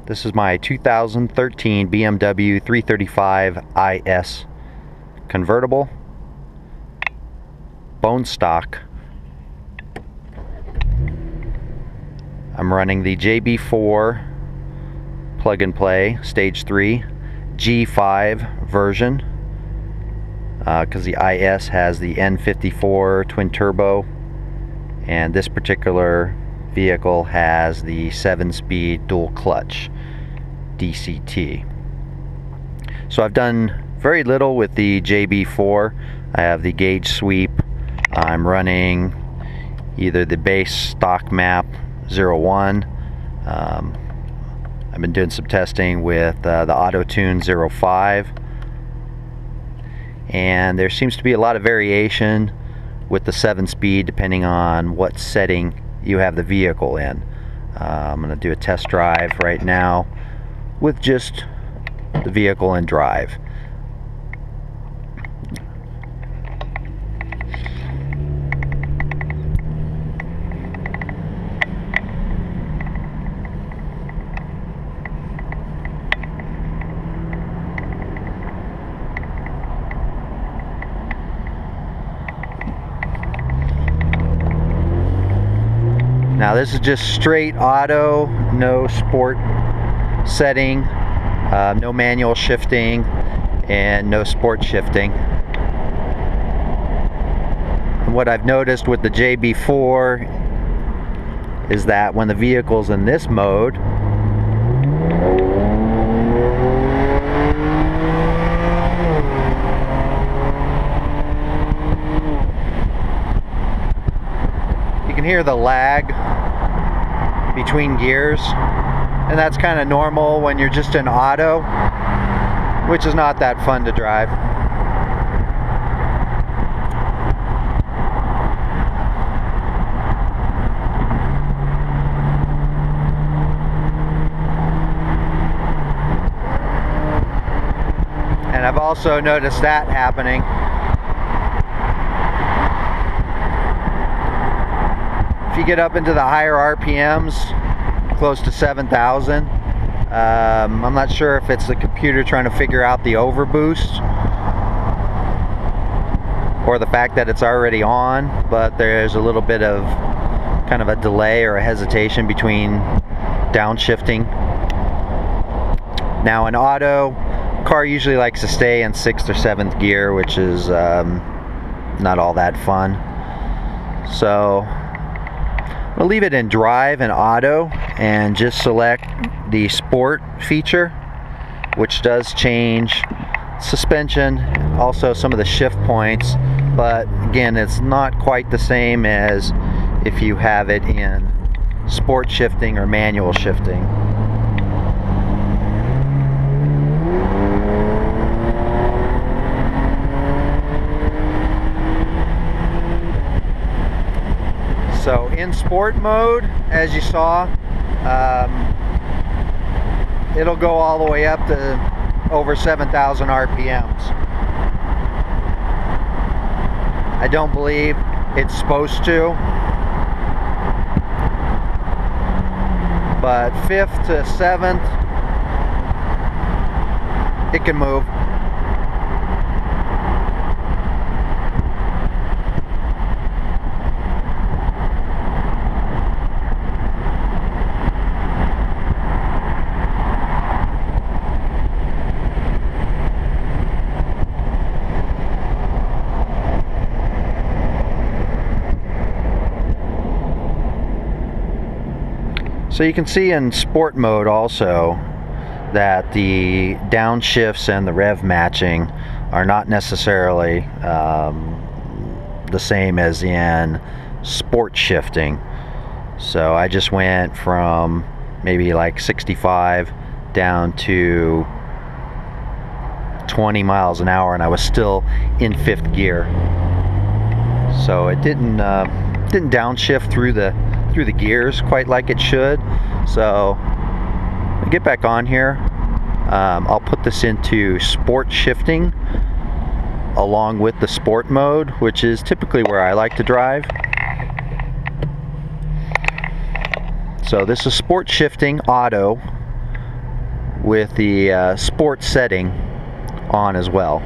This is my 2013 BMW 335 IS convertible, bone stock. I'm running the JB4 plug and play stage 3 G5 version because the IS has the N54 twin turbo, and this particular vehicle has the 7-speed dual clutch DCT. So I've done very little with the JB4. I have the gauge sweep. I'm running either the base stock map 01. I've been doing some testing with the auto tune 05, and there seems to be a lot of variation with the 7-speed depending on what setting you have the vehicle in. I'm going to do a test drive right now with just the vehicle in drive. Now this is just straight auto, no sport setting, no manual shifting, and no sport shifting. And what I've noticed with the JB4 is that when the vehicle's in this mode, you can hear the lag between gears, and that's kind of normal when you're just in auto, which is not that fun to drive. And I've also noticed that happening. If you get up into the higher RPMs, close to 7,000, I'm not sure if it's the computer trying to figure out the overboost or the fact that it's already on, but there's a little bit of kind of a delay or a hesitation between downshifting. Now in auto, car usually likes to stay in 6th or 7th gear, which is not all that fun. So I'll leave it in drive and auto and just select the sport feature, which does change suspension, also some of the shift points, but again, it's not quite the same as if you have it in sport shifting or manual shifting. So in sport mode, as you saw, it'll go all the way up to over 7,000 RPMs. I don't believe it's supposed to, but 5th to 7th, it can move. So you can see in sport mode also that the downshifts and the rev matching are not necessarily the same as in sport shifting. So I just went from maybe like 65 down to 20 miles an hour, and I was still in 5th gear. So it didn't downshift through the gears quite like it should. So I'll get back on here. I'll put this into sport shifting along with the sport mode, which is typically where I like to drive. So this is sport shifting auto with the sport setting on as well.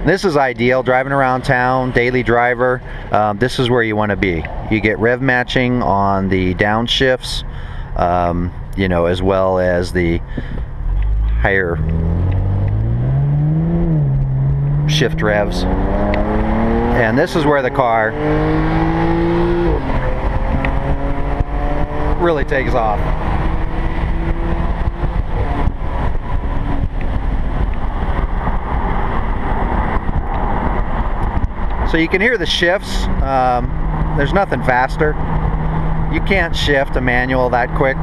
This is ideal driving around town, daily driver. This is where you want to be. You get rev matching on the downshifts, you know, as well as the higher shift revs. And this is where the car really takes off. So you can hear the shifts. There's nothing faster. You can't shift a manual that quick.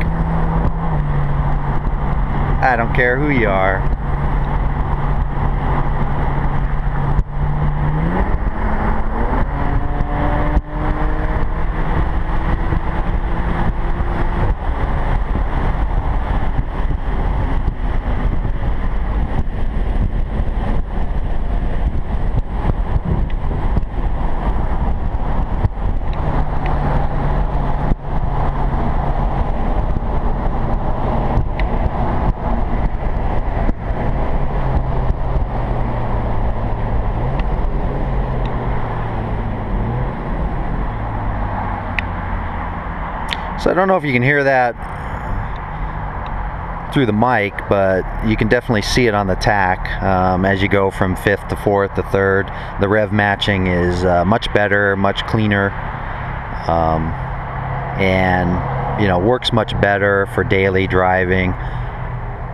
I don't care who you are. So I don't know if you can hear that through the mic, but you can definitely see it on the tack as you go from 5th to 4th to 3rd. The rev matching is much better, much cleaner, and you know, works much better for daily driving,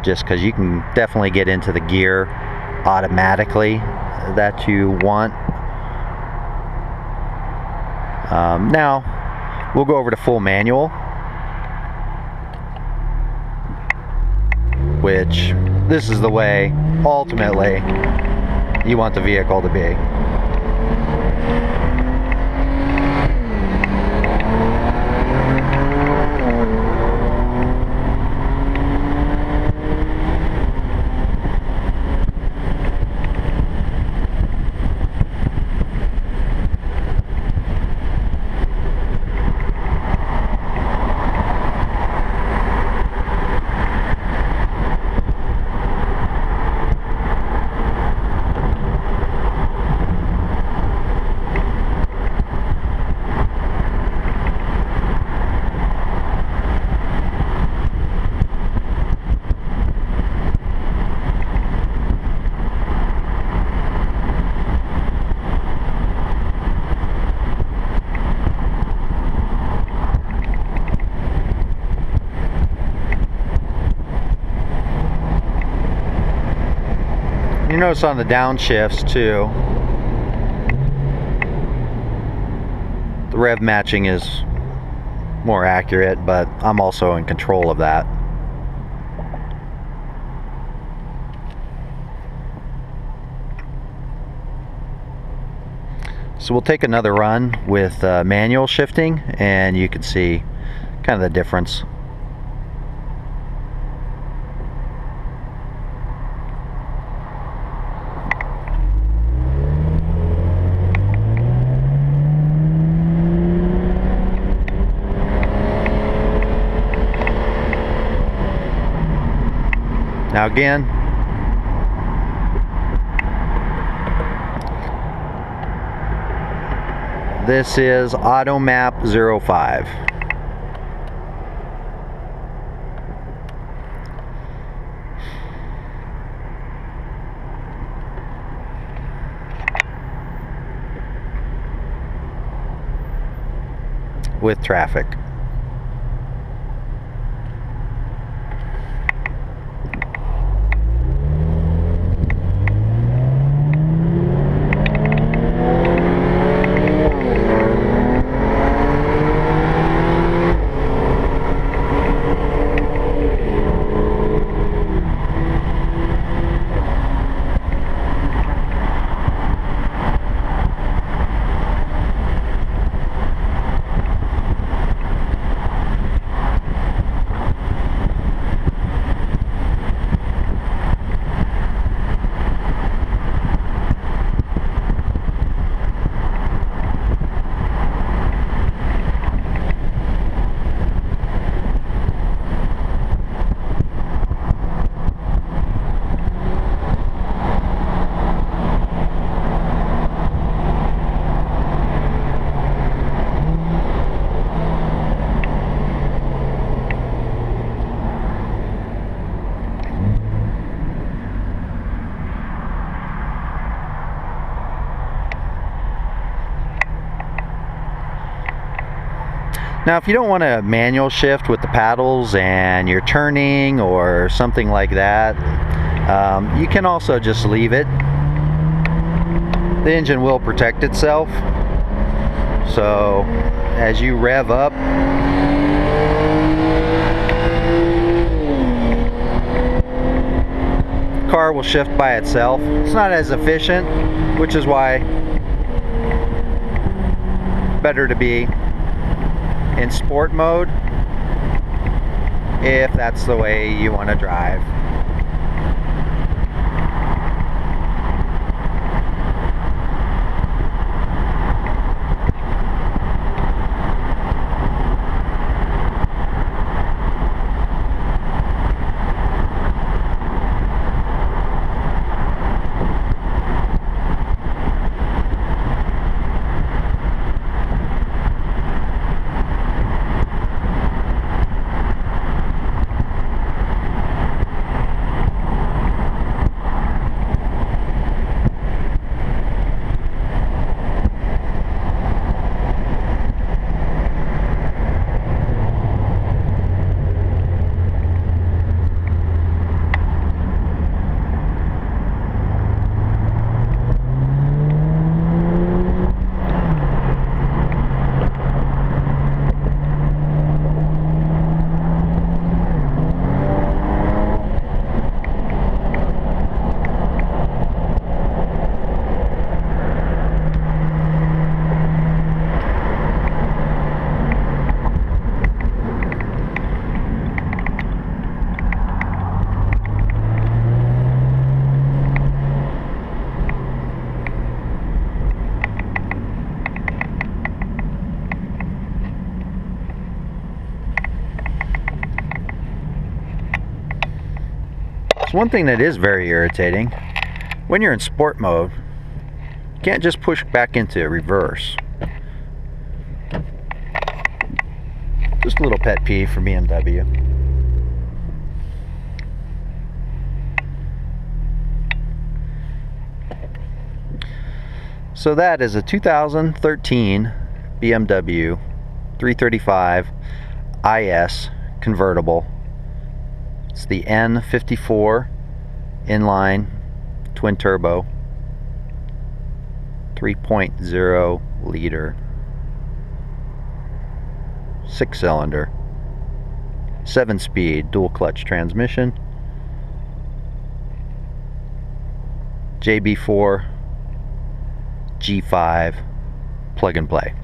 just because you can definitely get into the gear automatically that you want. Now we'll go over to full manual, which this is the way ultimately you want the vehicle to be. You notice on the downshifts too, the rev matching is more accurate, but I'm also in control of that. So we'll take another run with manual shifting, and you can see kind of the difference. Now again, this is AutoMap 05. With traffic. Now if you don't want a manual shift with the paddles and you're turning or something like that, you can also just leave it. The engine will protect itself, so as you rev up, the car will shift by itself. It's not as efficient, which is why better to be in sport mode if that's the way you want to drive. So one thing that is very irritating, when you're in sport mode, you can't just push back into reverse. Just a little pet peeve for BMW. So that is a 2013 BMW 335 IS convertible. It's the N54 inline twin turbo 3.0 liter 6-cylinder 7-speed dual clutch transmission, JB4 G5 plug and play.